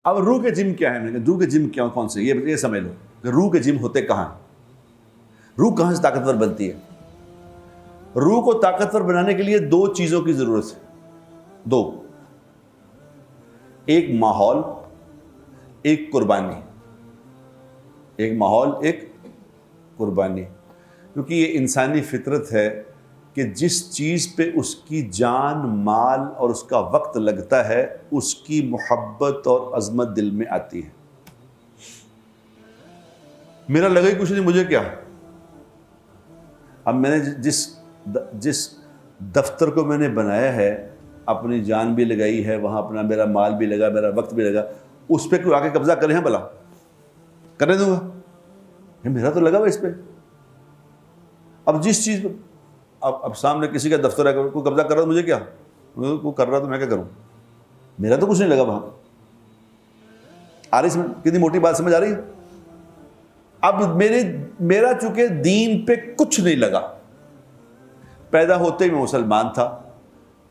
اب روح کے جم کیا ہے؟ میں نے کہا روح کے جم کیا کون سے؟ یہ سمجھ لو کہ روح کے جم ہوتے کہاں ہیں، روح کہاں سے طاقتور بنتی ہے۔ روح کو طاقتور بنانے کے لیے دو چیزوں کی ضرورت ہے، دو، ایک ماحول، ایک قربانی۔ ایک ماحول، ایک قربانی، کیونکہ یہ انسانی فطرت ہے کہ جس چیز پہ اس کی جان، مال اور اس کا وقت لگتا ہے اس کی محبت اور عظمت دل میں آتی ہے۔ میرا لگا ہی کچھ نہیں، مجھے کیا؟ اب میں نے جس دفتر کو میں نے بنایا ہے، اپنی جان بھی لگائی ہے وہاں، اپنا میرا مال بھی لگا، میرا وقت بھی لگا، اس پہ کوئی آ کے قبضہ کرے ہیں بھلا؟ کرنے دوں گا؟ میرا تو لگا ہوا اس پہ۔ اب جس چیز پہ اب سامنے کسی کا دفتر ہے، کوئی قبضہ کر رہا، مجھے کیا؟ کوئی کر رہا تو میں کیا کروں؟ میرا تو کچھ نہیں لگا وہاں۔ آ رہی سمجھ؟ کتنی موٹی بات سمجھ آ رہی ہے؟ اب میرا چونکہ دین پہ کچھ نہیں لگا، پیدا ہوتے ہی میں مسلمان تھا،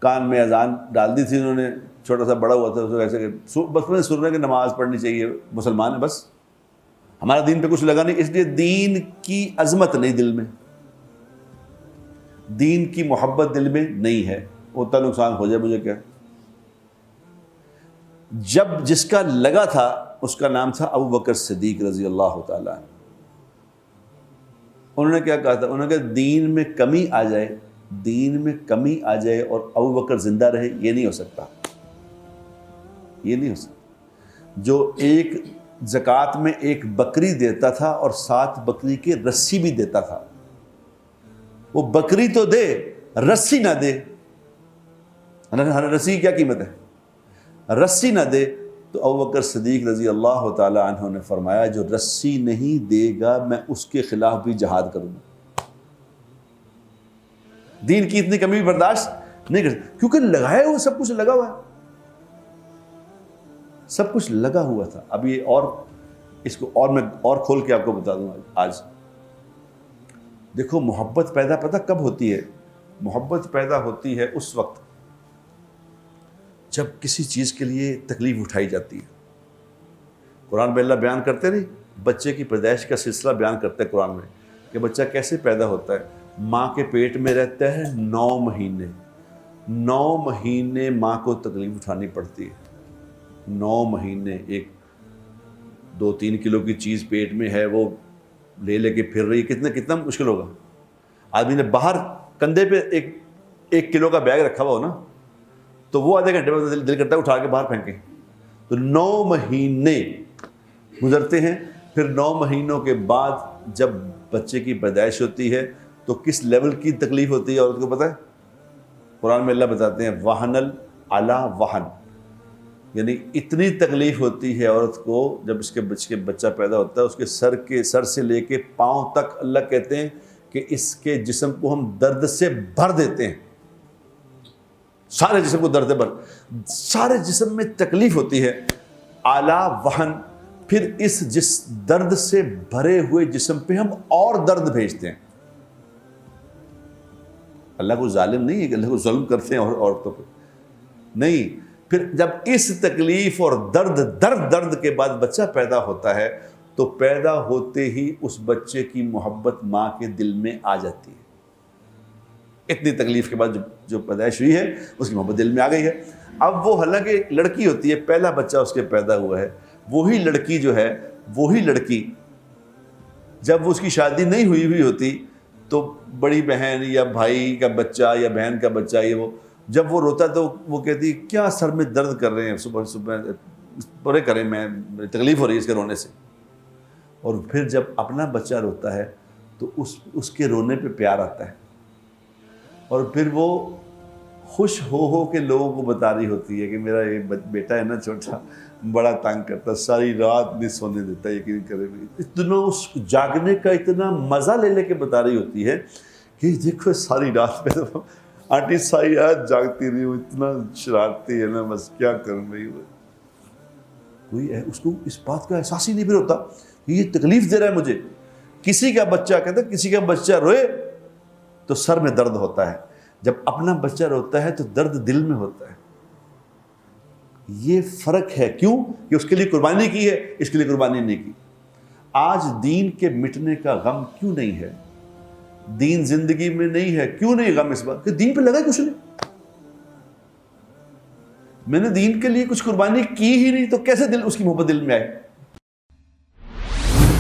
کان میں اذان ڈال دی تھی انہوں نے، چھوٹا سا بڑا ہوا تھا، اس کو ایسے کہ بس میں سننے کی نماز پڑھنی چاہیے، مسلمان ہے بس، ہمارا دین پہ کچھ لگا نہیں، اس لیے دین کی عظمت نہیں دل میں، دین کی محبت دل میں نہیں ہے، ہوتا نقصان ہو جائے مجھے کیا۔ جب جس کا لگا تھا اس کا نام تھا ابو بکر صدیق رضی اللہ تعالیٰ عنہ۔ انہوں نے کیا کہا تھا؟ انہوں نے کہا دین میں کمی آ جائے، دین میں کمی آ جائے اور ابو بکر زندہ رہے، یہ نہیں ہو سکتا، یہ نہیں ہو سکتا۔ جو ایک زکوٰۃ میں ایک بکری دیتا تھا اور 7 بکری کی رسی بھی دیتا تھا، وہ بکری تو دے رسی نہ دے، رسی کی کیا قیمت ہے؟ رسی نہ دے، تو ابو بکر صدیق رضی اللہ تعالی عنہ نے فرمایا جو رسی نہیں دے گا میں اس کے خلاف بھی جہاد کروں گا۔ دین کی اتنی کمی برداشت نہیں کر سکتا، کیونکہ لگایا ہوا سب کچھ لگا ہوا ہے، سب کچھ لگا ہوا تھا۔ اب یہ اور اس کو اور میں اور کھول کے آپ کو بتا دوں آج۔ دیکھو محبت پیدا پتہ کب ہوتی ہے؟ محبت پیدا ہوتی ہے اس وقت جب کسی چیز کے لیے تکلیف اٹھائی جاتی ہے۔ قرآن میں اللہ بیان کرتے نہیں، بچے کی پیدائش کا سلسلہ بیان کرتے ہیں قرآن میں کہ بچہ کیسے پیدا ہوتا ہے۔ ماں کے پیٹ میں رہتا ہے 9 مہینے، 9 مہینے ماں کو تکلیف اٹھانی پڑتی ہے، 9 مہینے۔ ایک 2-3 کلو کی چیز پیٹ میں ہے، وہ لے کے پھر رہی ہے، کتنا مشکل ہوگا۔ آدمی نے باہر کندھے پہ ایک کلو کا بیگ رکھا ہوا ہو نا، تو وہ آدھے گھنٹے میں دل کرتا ہے اٹھا کے باہر پھینکیں۔ تو 9 مہینے گزرتے ہیں، پھر 9 مہینوں کے بعد جب بچے کی پیدائش ہوتی ہے تو کس لیول کی تکلیف ہوتی ہے عورت کو پتہ ہے؟ قرآن میں اللہ بتاتے ہیں وہن علی وہن، یعنی اتنی تکلیف ہوتی ہے عورت کو جب اس کے بچہ پیدا ہوتا ہے، اس کے سر سے لے کے پاؤں تک اللہ کہتے ہیں کہ اس کے جسم کو ہم درد سے بھر دیتے ہیں، سارے جسم کو درد بھر، سارے جسم میں تکلیف ہوتی ہے، اعلیٰ وہن۔ پھر جس درد سے بھرے ہوئے جسم پہ ہم اور درد بھیجتے ہیں۔ اللہ کو ظالم نہیں ہے کہ اللہ کو ظلم کرتے ہیں عورتوں پہ، نہیں۔ پھر جب اس تکلیف اور درد کے بعد بچہ پیدا ہوتا ہے تو پیدا ہوتے ہی اس بچے کی محبت ماں کے دل میں آ جاتی ہے۔ اتنی تکلیف کے بعد جو پیدائش ہوئی ہے اس کی محبت دل میں آ گئی ہے۔ اب وہ حالانکہ لڑکی ہوتی ہے، پہلا بچہ اس کے پیدا ہوا ہے، وہی لڑکی جو ہے، وہی لڑکی جب وہ اس کی شادی نہیں ہوئی ہوتی تو بڑی بہن یا بھائی کا بچہ یا بہن کا بچہ یہ وہ جب وہ روتا تو وہ کہتی کیا سر میں درد کر رہے ہیں، صبح پورے کریں، میں تکلیف ہو رہی ہے اس کے رونے سے۔ اور پھر جب اپنا بچہ روتا ہے تو اس کے رونے پہ پیار آتا ہے، اور پھر وہ خوش ہو کے لوگوں کو بتا رہی ہوتی ہے کہ میرا یہ بیٹا ہے نا چھوٹا، بڑا تنگ کرتا، ساری رات نہیں سونے دیتا، یقین کرے، اتنا اس جاگنے کا اتنا مزہ لے کے بتا رہی ہوتی ہے کہ دیکھو ساری رات پہ تو آنٹی ساری رات جاگتی رہی ہوں، اتنا شرارتی ہے نا، بس کیا کروں رہی ہوں۔ کوئی اس کو اس بات کا احساس ہی نہیں پھر ہوتا کہ یہ تکلیف دے رہا ہے مجھے۔ کسی کا بچہ کہتا ہے کسی کا بچہ روئے تو سر میں درد ہوتا ہے، جب اپنا بچہ روتا ہے تو درد دل میں ہوتا ہے۔ یہ فرق ہے. کیوں؟ کہ اس کے لیے قربانی کی ہے، اس کے لیے قربانی نہیں کی. آج دین کے مٹنے کا غم کیوں نہیں ہے؟ دین زندگی میں نہیں ہے. کیوں نہیں غم اس بات کہ دین پہ لگا کچھ نہیں. میں نے دین کے لیے کچھ قربانی کی ہی نہیں، تو کیسے دل اس کی محبت دل میں آئے؟